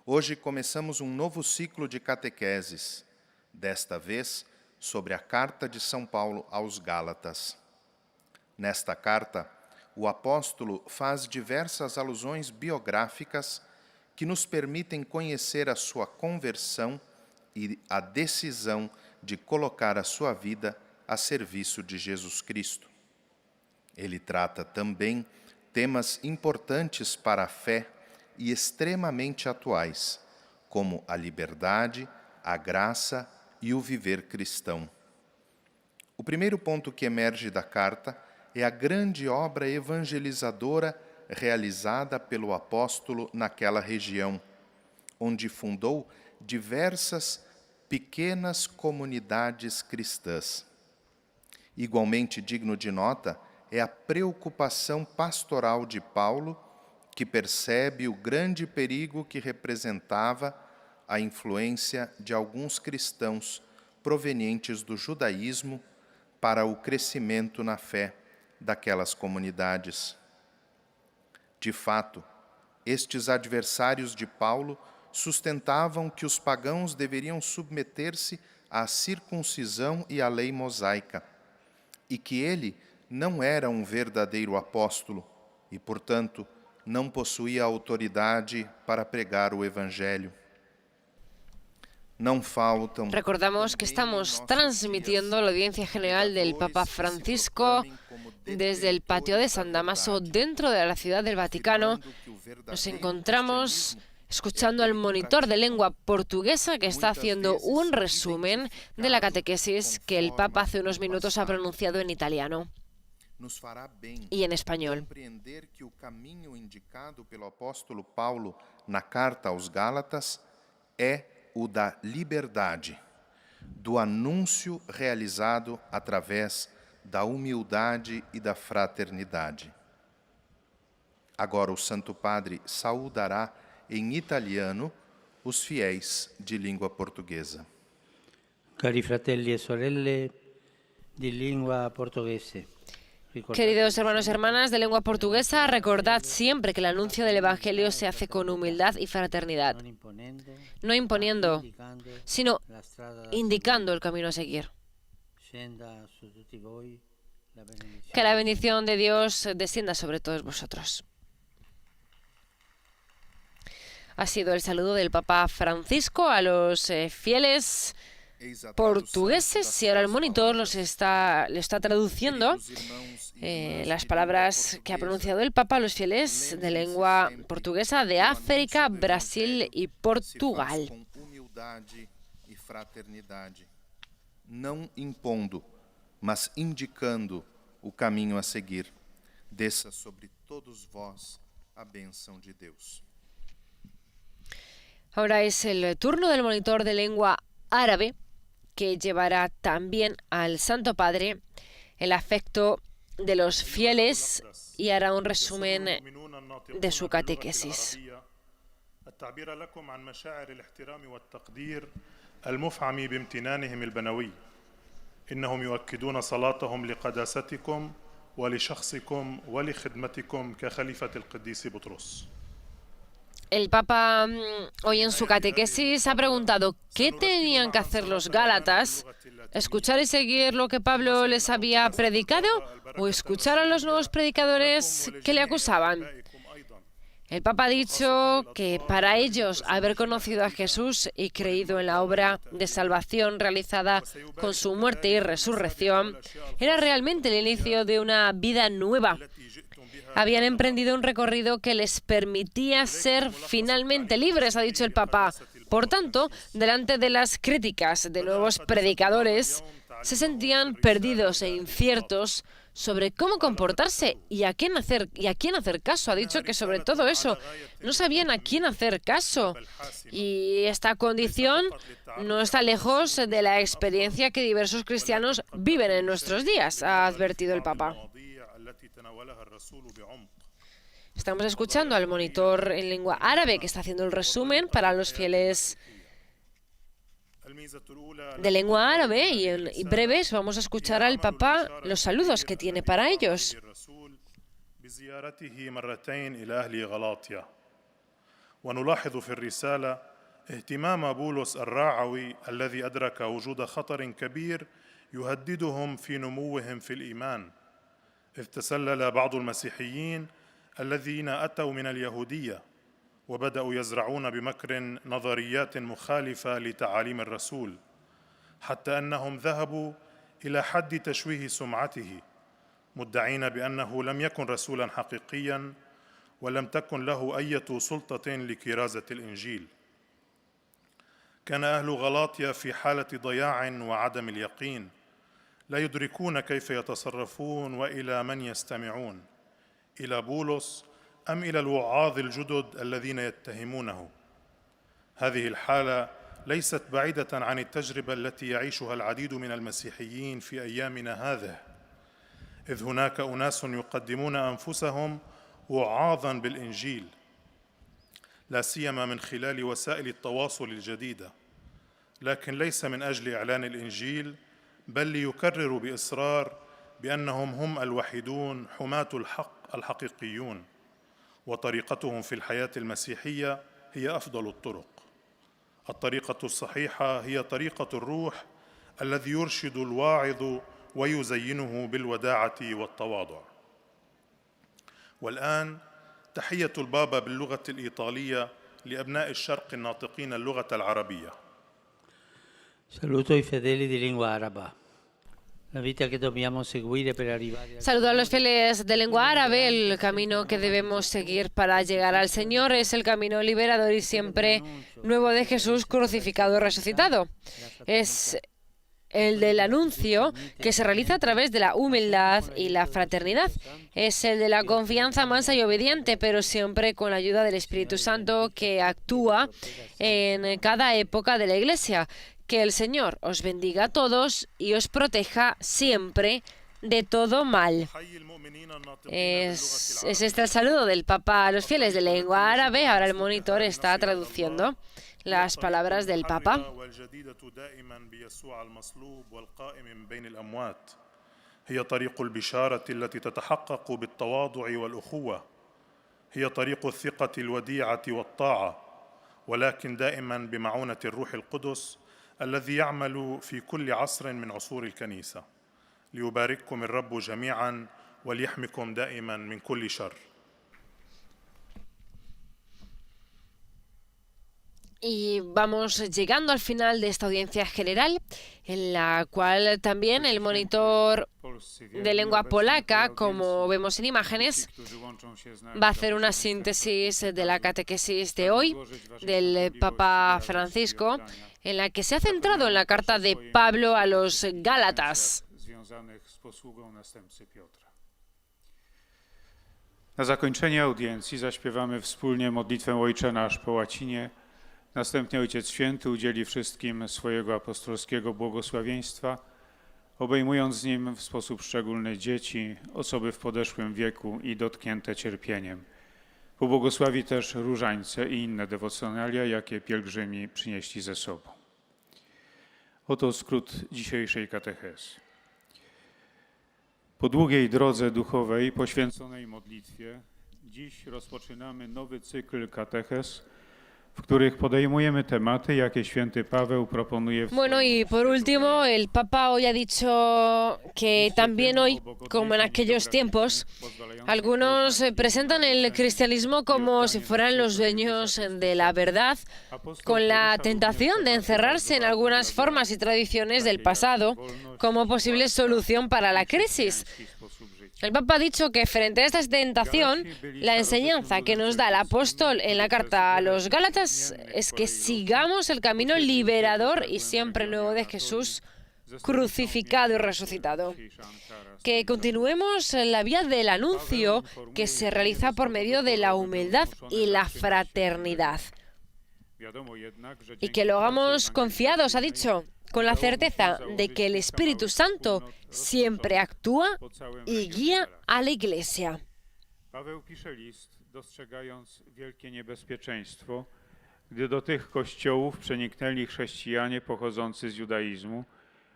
Hoje começamos novo ciclo de catequeses, desta vez sobre a carta de São Paulo aos Gálatas. Nesta carta, o apóstolo faz diversas alusões biográficas que nos permitem conhecer a sua conversão e a decisão de colocar a sua vida a serviço de Jesus Cristo. Ele trata também temas importantes para a fé e extremamente atuais, como a liberdade, a graça e o viver cristão. O primeiro ponto que emerge da carta é a grande obra evangelizadora realizada pelo apóstolo naquela região, onde fundou diversas pequenas comunidades cristãs. Igualmente digno de nota é a preocupação pastoral de Paulo, que percebe o grande perigo que representava a influência de alguns cristãos provenientes do judaísmo para o crescimento na fé daquelas comunidades. De fato, estes adversários de Paulo sustentavam que os pagãos deveriam submeter-se à circuncisão e à lei mosaica, e que ele não era um verdadeiro apóstolo e, portanto, não possuía autoridade para pregar o Evangelho. Recordamos que estamos transmitiendo la audiencia general del Papa Francisco desde el patio de San Damaso, dentro de la Ciudad del Vaticano. Nos encontramos escuchando al monitor de lengua portuguesa que está haciendo un resumen de la catequesis que el Papa hace unos minutos ha pronunciado en italiano y en español. Compreender que o caminho indicado pelo apóstolo Paulo na carta aos Gálatas é o da liberdade, do anúncio realizado através da humildade e da fraternidade. Agora o Santo Padre saudará em italiano os fiéis de língua portuguesa. Cari fratelli e sorelle di lingua portoghese. Queridos hermanos y hermanas de lengua portuguesa, recordad siempre que el anuncio del Evangelio se hace con humildad y fraternidad, no imponiendo, sino indicando el camino a seguir. Que la bendición de Dios descienda sobre todos vosotros. Ha sido el saludo del Papa Francisco a los fieles portugueses, y ahora el monitor le está traduciendo las palabras que ha pronunciado el Papa a los fieles de lengua portuguesa de África, Brasil y Portugal. Não impondo, mas indicando o caminho a seguir. Desça sobre todos vós a bênção de Deus. Ahora es el turno del monitor de lengua árabe, que llevará también al Santo Padre el afecto de los fieles y hará un resumen de su catequesis. التعبير لكم عن مشاعر الاحترام والتقدير المفعم بامتنانهم البنوي. إنهم يؤكدون صلاتهم لقداستكم ولشخصكم ولخدمتكم كخليفة القديس بطرس. El Papa hoy en su catequesis ha preguntado qué tenían que hacer los Gálatas, escuchar y seguir lo que Pablo les había predicado o escuchar a los nuevos predicadores que le acusaban. El Papa ha dicho que para ellos haber conocido a Jesús y creído en la obra de salvación realizada con su muerte y resurrección era realmente el inicio de una vida nueva. Habían emprendido un recorrido que les permitía ser finalmente libres, ha dicho el Papa. Por tanto, delante de las críticas de nuevos predicadores, se sentían perdidos e inciertos sobre cómo comportarse y a quién hacer caso. Ha dicho que sobre todo eso no sabían a quién hacer caso. Y esta condición no está lejos de la experiencia que diversos cristianos viven en nuestros días, ha advertido el Papa. Estamos escuchando al monitor en lengua árabe que está haciendo el resumen para los fieles de lengua árabe y en breves vamos a escuchar al Papa los saludos que tiene para ellos. ونلاحظ في الرسالة اهتمام بولس الراعوي الذي أدرك وجود خطر كبير يهددهم في نموهم في الإيمان إذ تسلل بعض المسيحيين الذين أتوا من اليهودية وبدأوا يزرعون بمكر نظريات مخالفة لتعاليم الرسول حتى أنهم ذهبوا إلى حد تشويه سمعته مدعين بأنه لم يكن رسولا حقيقيا ولم تكن له أي سلطة لكرازة الإنجيل. كان أهل غلاطيا في حالة ضياع وعدم اليقين لا يدركون كيف يتصرفون وإلى من يستمعون إلى بولس أم إلى الوعاظ الجدد الذين يتهمونه. هذه الحالة ليست بعيدة عن التجربة التي يعيشها العديد من المسيحيين في أيامنا هذه إذ هناك أناس يقدمون أنفسهم وعاظا بالإنجيل لا سيما من خلال وسائل التواصل الجديدة لكن ليس من أجل إعلان الإنجيل بل ليكرروا بإصرار بأنهم هم الوحيدون حماة الحق الحقيقيون وطريقتهم في الحياة المسيحية هي أفضل الطرق. الطريقة الصحيحة هي طريقة الروح الذي يرشد الواعظ ويزينه بالوداعة والتواضع. والآن تحية البابا باللغة الإيطالية لأبناء الشرق الناطقين اللغة العربية. Saluto i fedeli di lingua araba. La vita che dobbiamo seguire per arrivare Saludo a los fieles de lengua árabe. El camino que debemos seguir para llegar al Señor es el camino liberador y siempre nuevo de Jesús crucificado y resucitado. Es el del anuncio que se realiza a través de la humildad y la fraternidad. Es el de la confianza mansa y obediente, pero siempre con la ayuda del Espíritu Santo que actúa en cada época de la Iglesia. Que el Señor os bendiga a todos y os proteja siempre de todo mal. Es este el saludo del Papa a los fieles de lengua árabe. Ahora el monitor está traduciendo las palabras del Papa. هي طريق البشارة التي تتحقق بالتواضع والأخوة هي طريق الثقة الوديعة والطاعة ولكن دائما بمعونة الروح القدس الذي يعمل في كل عصر من عصور الكنيسة ليبارككم الرب جميعا وليحمكم دائما من كل شر. Y vamos llegando al final de esta audiencia general, en la cual también el monitor de lengua polaca, como vemos en imágenes, va a hacer una síntesis de la catequesis de hoy del Papa Francisco, en la que se ha centrado en la carta de Pablo a los Gálatas. Na zakończenie audiencji zaśpiewamy wspólnie modlitwę Ojcze Nasz po łacinie. Następnie Ojciec Święty udzieli wszystkim swojego apostolskiego błogosławieństwa obejmując nim w sposób szczególny dzieci, osoby w podeszłym wieku i dotknięte cierpieniem. Pobłogosławi też różańce i inne dewocjonalia, jakie pielgrzymi przynieśli ze sobą. Oto skrót dzisiejszej katechezy. Po długiej drodze duchowej poświęconej modlitwie dziś rozpoczynamy nowy cykl katechez, w których podejmujemy tematy, jakie święty Paweł proponuje w Bueno, y por último, el Papa hoy ha dicho que también hoy, como en aquellos tiempos, algunos presentan el cristianismo como si fueran los dueños de la verdad, con la tentación de encerrarse en algunas formas y tradiciones del pasado como posible solución para la crisis. El Papa ha dicho que frente a esta tentación, la enseñanza que nos da el apóstol en la carta a los Gálatas es que sigamos el camino liberador y siempre nuevo de Jesús, crucificado y resucitado. Que continuemos la vía del anuncio que se realiza por medio de la humildad y la fraternidad. Y que lo hagamos confiados, ha dicho, con la certeza de que el Espíritu Santo siempre actúa y guía a la Iglesia. Paweł pisze list, dostrzegając wielkie niebezpieczeństwo, gdy do tych kościołów przeniknęli chrześcijanie pochodzący z judaizmu,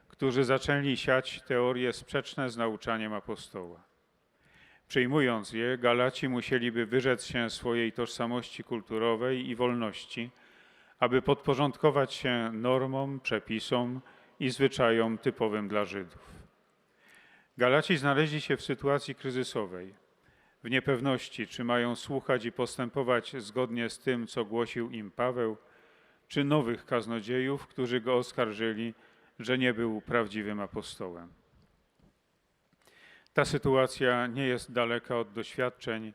którzy zaczęli siać teorie sprzeczne z nauczaniem apostoła. Przyjmując je, Galaci musieliby wyrzec się swojej tożsamości kulturowej i wolności, aby podporządkować się normom, przepisom i zwyczajom typowym dla Żydów. Galaci znaleźli się w sytuacji kryzysowej, w niepewności, czy mają słuchać i postępować zgodnie z tym, co głosił im Paweł, czy nowych kaznodziejów, którzy go oskarżyli, że nie był prawdziwym apostołem. Ta sytuacja nie jest daleka od doświadczeń,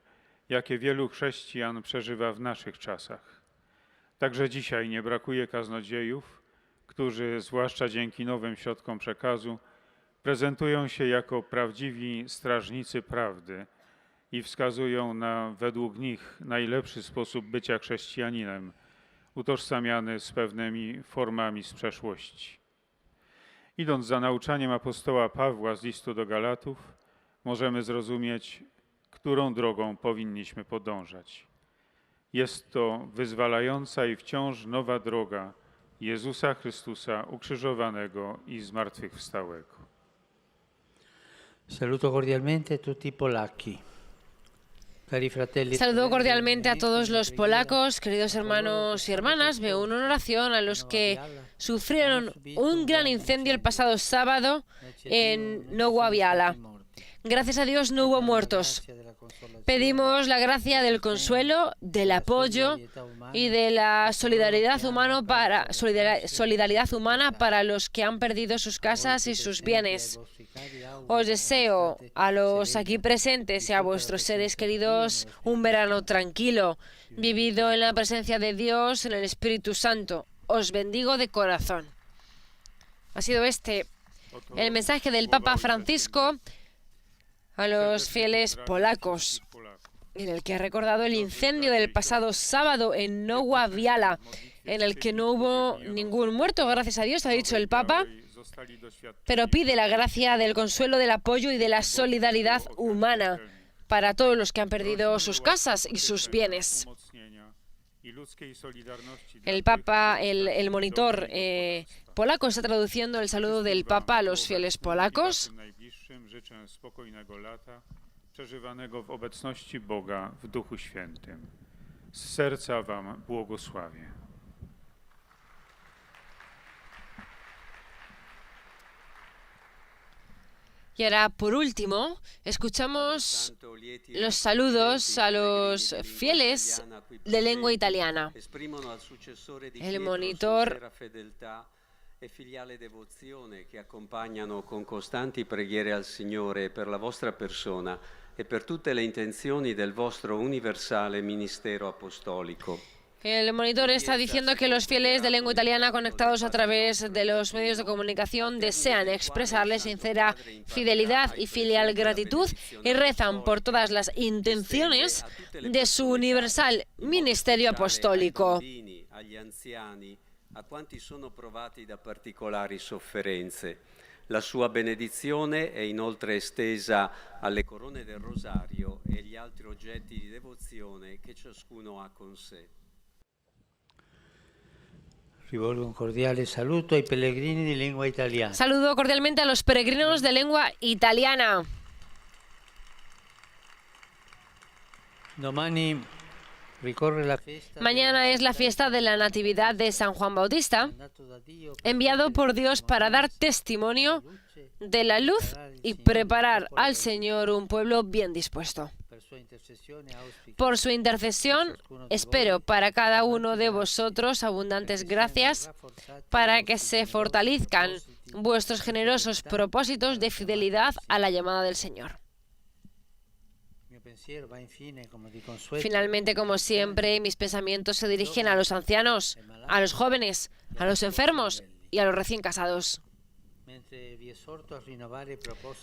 jakie wielu chrześcijan przeżywa w naszych czasach. Także dzisiaj nie brakuje kaznodziejów, którzy, zwłaszcza dzięki nowym środkom przekazu, prezentują się jako prawdziwi strażnicy prawdy i wskazują na, według nich, najlepszy sposób bycia chrześcijaninem, utożsamiany z pewnymi formami z przeszłości. Idąc za nauczaniem apostoła Pawła z listu do Galatów, możemy zrozumieć, którą drogą powinniśmy podążać. Jest to wyzwalająca i wciąż nowa droga Jezusa Chrystusa ukrzyżowanego i zmartwychwstałego. Saluto cordialmente tutti i polacchi. Cari fratelli. Saludo cordialmente a todos los polacos, queridos hermanos y hermanas. Me uno en oración a los que sufrieron un gran incendio el pasado sábado en Nowa Wiala. Gracias a Dios no hubo muertos. Pedimos la gracia del consuelo, del apoyo y de la solidaridad humana para los que han perdido sus casas y sus bienes. Os deseo a los aquí presentes y a vuestros seres queridos un verano tranquilo, vivido en la presencia de Dios, en el Espíritu Santo. Os bendigo de corazón. Ha sido este el mensaje del Papa Francisco a los fieles polacos, en el que ha recordado el incendio del pasado sábado en Nowa Wiala, en el que no hubo ningún muerto, gracias a Dios, ha dicho el Papa, pero pide la gracia del consuelo, del apoyo y de la solidaridad humana para todos los que han perdido sus casas y sus bienes. El Papa, el monitor polaco está traduciendo el saludo del Papa a los fieles polacos. Życzę spokojnego lata, przeżywanego w obecności Boga w Duchu Świętym. Z serca wam błogosławię. Y ahora, por último, escuchamos los saludos a los fieles de lengua italiana. El monitor e filiale devozione che accompagnano con costanti preghiere al Signore per la vostra persona e per tutte le intenzioni del vostro universale ministero apostolico. El monitor está diciendo que los fieles de lengua italiana conectados a través de los medios de comunicación desean expresarle sincera fidelidad y filial gratitud y rezan por todas las intenciones de su universal ministerio apostólico. A quanti sono provati da particolari sofferenze. La sua benedizione è inoltre estesa alle corone del rosario e agli altri oggetti di devozione che ciascuno ha con sé. Rivolgo un cordiale saluto ai pellegrini di lingua italiana. Saludo cordialmente a los peregrinos de lengua italiana. Domani ricorre la fiesta Mañana es la fiesta de la Natividad de San Juan Bautista, enviado por Dios para dar testimonio de la luz y preparar al Señor un pueblo bien dispuesto. Por su intercesión, espero para cada uno de vosotros abundantes gracias para que se fortalezcan vuestros generosos propósitos de fidelidad a la llamada del Señor. Finalmente, como siempre, mis pensamientos se dirigen a los ancianos, a los jóvenes, a los enfermos y a los recién casados.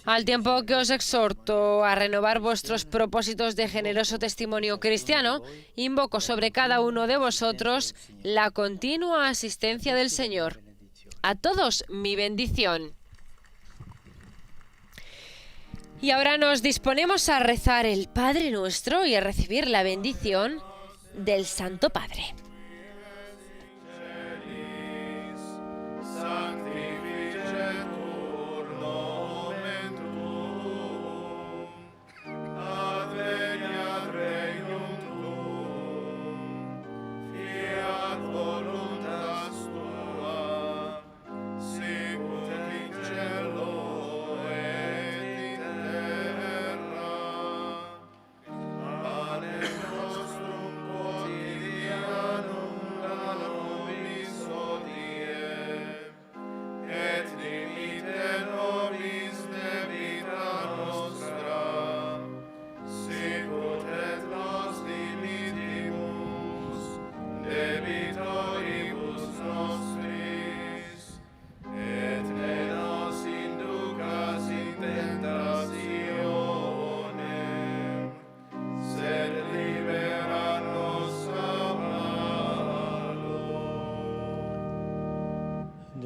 Al tiempo que os exhorto a renovar vuestros propósitos de generoso testimonio cristiano, invoco sobre cada uno de vosotros la continua asistencia del Señor. A todos mi bendición. Y ahora nos disponemos a rezar el Padre Nuestro y a recibir la bendición del Santo Padre.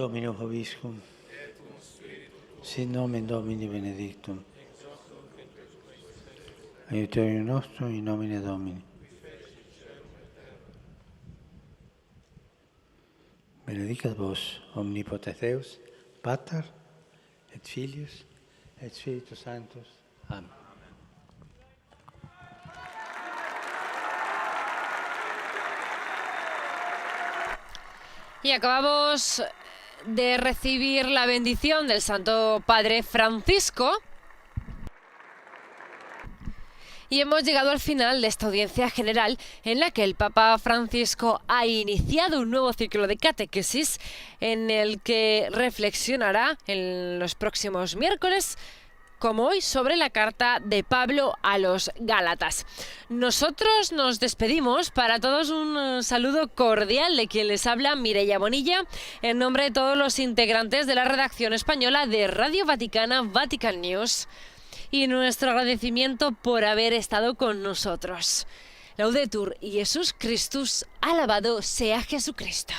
Dominus vobiscum, sit nomen Domini benedictum, aiuterium nostrum in nomine Domini. Benedicat vos, omnipotens Deus, Pater, et Filius, et Spiritus Sanctus. Amén. Y acabamos de recibir la bendición del Santo Padre Francisco. Y hemos llegado al final de esta audiencia general en la que el Papa Francisco ha iniciado un nuevo ciclo de catequesis en el que reflexionará en los próximos miércoles, como hoy, sobre la carta de Pablo a los Gálatas. Nosotros nos despedimos. Para todos un saludo cordial de quien les habla, Mireia Bonilla, en nombre de todos los integrantes de la redacción española de Radio Vaticana, Vatican News, y nuestro agradecimiento por haber estado con nosotros. Laudetur Iesus Christus, alabado sea Jesucristo.